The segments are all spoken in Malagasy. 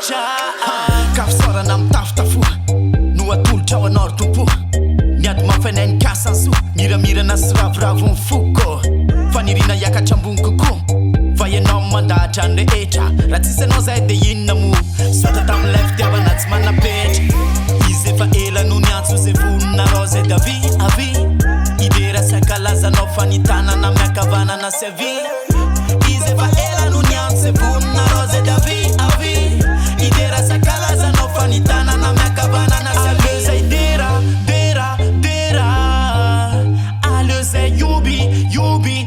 rehetra kafisorana mitafitafoa no atolotra ao anao ry tompo niady mafainay ny kasany soa miramirana sy ravoravo ny foko fa nirina hiakatra ambony kokoa fa ianao mandahatra ny rehetra raha tsisy anao zay de inona mo sota tamin'ilay fitiavana tsy manapetra izy efa ela no niantso zay vonina rose davy avy idera sy ankalazanao fanitanana miakavanana sy avy izy efa ela no niantso zay vonina rose davy avy idera sy ankalazanao fanitanana miakavanana sy avy zay dera aleo zay yubi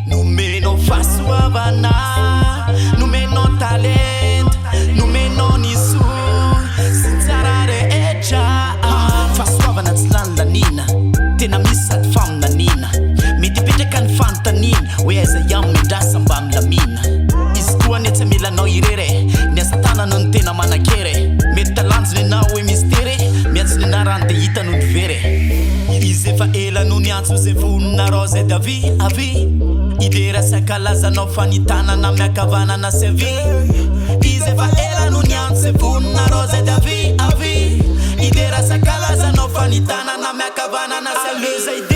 nomeno fahasoavana nomeno talenta nomeno niso sy tsara rehetra fahasoavana tsy lany lanina tena misy sady faminanina mety petraka ny fanontaniana hoe aiza ihany mindrasa mba milamina izy toa ny tsy milanao irery ny asa tanana ny tena manakery mety talanjony anao hoe mistere miantsony anarany de hita no ny very izy efa ela no niantso zay vonina rose davy avy idera sy ankalazanao fanitanana miakavanana sy avy izy efa ela no niantso zay vonina rose davy avy idera sy ankalazanao fanitanana miakavanana sy avy